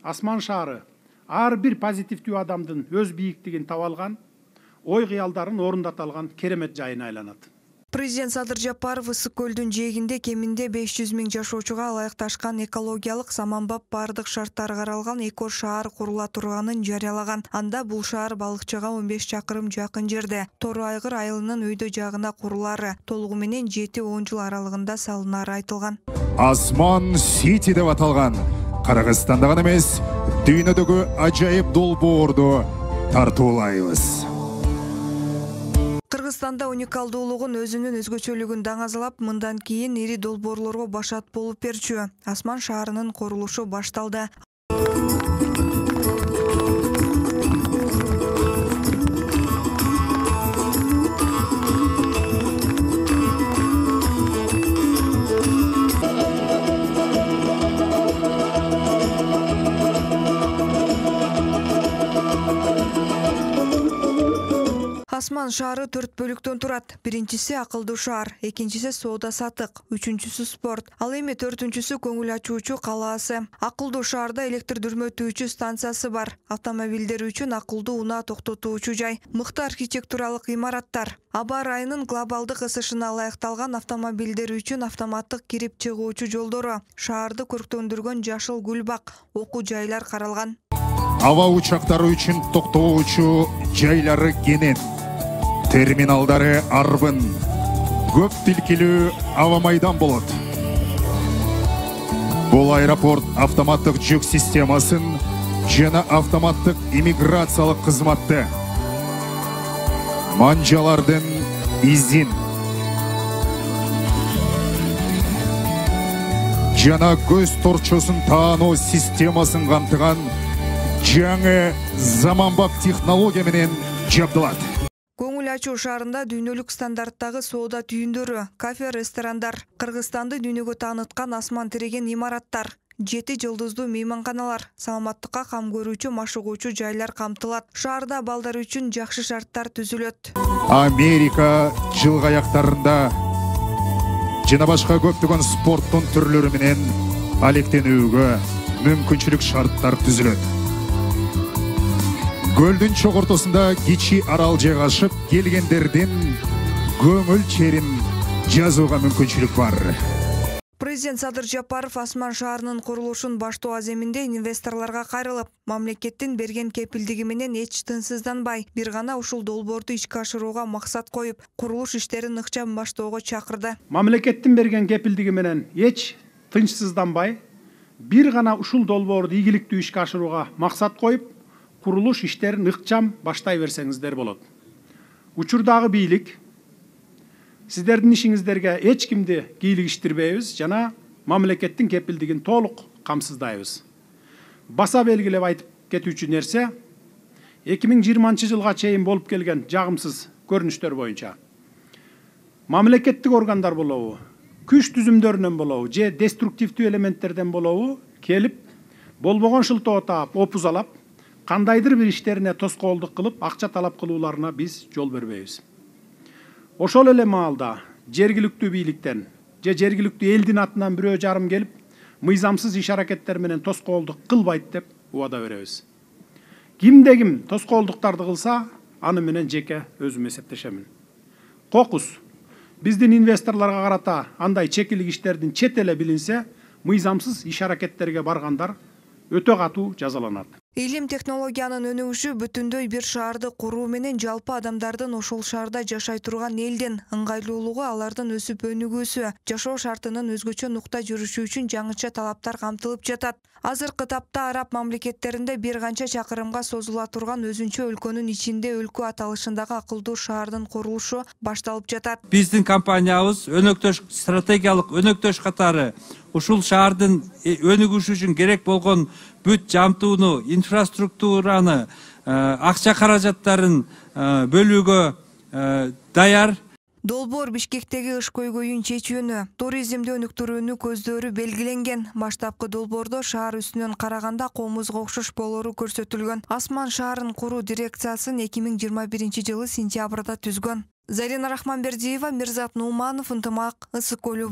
Асман шаары ар бир позитивдүү адамдын өз бийиктигин таба алган, ой кыялдарын орундата алган керемет жайына айланат. Президент Садыр Жапаров Ысык көлдүн жээгинде кеминде 500 000 жашоочуга ылайыкташкан экологиялык заманбап бардык шарттар каралган эко шаар курула турганын жарыялаган. Анда бул шаар балыкчыга 15 чакырым жакын жерде. Тору айгыр айылынын өйдө жагына курулары толугу менен 7-10 жыл аралыгында салынары айтылган. Асман Сити деп аталган Кыргызстанда гана эмес, дүйнөдөгү ажайып долбоорду тартуулайбыз. Кыргызстанда уникалдуулугун өзүнүн өзгөчөлүгүн даңазалап, мындан кийин ири долбоорлорго башат болуп берчү. Асман шаарынын курулушу башталды. Асман шаары 4 бөлүктөн турат. Биринчиси акылдуу шаар, экинчиси соода сатык, үчүнчүсү спорт. Ал эми төртүнчүсү көңүл ачуучу калаасы. Акылдуу шаарда электр дүрмөтүүчү станциясы бар. Автомобилдер үчүн акылдуу унаа токтотуучу жай. Мыкты архитектуралык имараттар. Аба ырайынын глобалдык ысышына ылайыкталган автомобилдер үчүн автоматтык кирип чыгуучу жолдору. Шаарды көрктөндүргөн жашыл гүлбак, окуу жайлар каралган. Аба учактары үчүн токтоочу жайлары кенен. Терминалдары арбын, көп тилкелүү аба майдан болот. Бул аэропорт автоматтык жүк системасын жана автоматтык иммиграциялык кызматты, манжалардын изин жана көз торчосун тааноо системасын камтыган жаңы заманбап технология менен жабдылат. Көңүл ачуу шаарында дүйнөлүк стандарттагы соода түйүндөрү, кафе, ресторандар, Кыргызстанды дүйнөгө тааныткан асман тиреген имараттар, 7 жылдыздуу мейманканалар, саламаттыкка кам көрүүчү машыгуучу жайлар камтылат. Шаарда балдар үчүн жакшы шарттар түзүлөт. Америка жылгы аяктарында жана башка көптөгөн спорттун түрлөрү менен алектенүүгө мүмкүнчүлүк шарттар түзүлөт. Көлдүн чок ортосунда кичи арал жайгашып, келгендердин көңүл черин жазууга мүмкүнчүлүк бар. Президент Садыр Жапаров Асман шаарынын курулушун баштоо аземинде инвесторлорго кайрылып, мамлекеттин берген кепилдиги менен эч тынчсызданбай, бир гана ушул долбоорду ишке ашырууга максат коюп, курулуш иштерин ыкчам баштоого чакырды. Мамлекеттин берген кепилдиги менен эч тынчсызданбай, бир гана ушул долбоорду ийгиликтүү ишке ашырууга максат коюп, курулуш иштерин ыкчам баштай берсеңиздер болот. Учурдагы бийлик сиздердин ишиңиздерге эч кимди кийлигиштирбейбиз жана мамлекеттин кепилдигин толук камсыздайбыз. Баса белгилеп айтып кетүүчү нерсе 2020 жылга чейин болуп келген жагымсыз көрүнүштөр боюнча мамлекеттик органдар болобу, күч түзүмдөрүнөн болобу же деструктивдүү элементтерден болобу келип болбогон шылтоо таап, опузалап, кандайдыр бир иштерине тоскоолдук кылып, акча талап кылууларына биз жол бербейбиз. Ошол эле маалда жергиликтүү бийликтен же жергиликтүү элдин атынан бирөө жарым келип, мыйзамсыз иш аракеттер менен тоскоолдук кылбайт деп убада беребиз. Кимде ким тоскоолдуктарды кылса, аны менен жеке өзүм эсептешемин. Кокус биздин инвесторлорго карата андай чекилик иштердин чет эле билинсе, мыйзамсыз иш аракеттерге баргандар өтө катуу жазаланат. Илим технологиянын өнүгүшү бүтүндөй бир шаарды куруу менен жалпы адамдардын ошол шаарда жашай турган элдин ыңгайлуулугу, алардын өсүп өнүгүүсү, жашоо шартынын өзгөчө нукта жүрүшү үчүн жаңыча талаптар камтылып жатат. Азыркы тапта араб мамлекеттеринде бир канча чакырымга созула турган өзүнчө өлкөнүн ичинде өлкө аталышындагы акылдуу шаардын курулушу башталып жатат. Биздин компаниябыз өнөктөш стратегиялык өнөктөш катары ушул шаардын өнүгүшү үчүн керек болгон бүт жамтууну, инфраструктураны, акча каражаттарын бөлүүгө даяр. Долбоор Бишкектеги ыш көйгөйүн чечүүнү, туризмди өнүктүрүүнү көздөрү белгиленген. Баштапкы долбоордо шаар үстүнөн караганда комузга окшош болору көрсөтүлгөн. Асман шаарын куруу дирекциясын 2021 жылы сентябрда түзгөн. Зарина Рахманбердиева, Мирзат Нуманов, Ынтымак, Ысык көлү.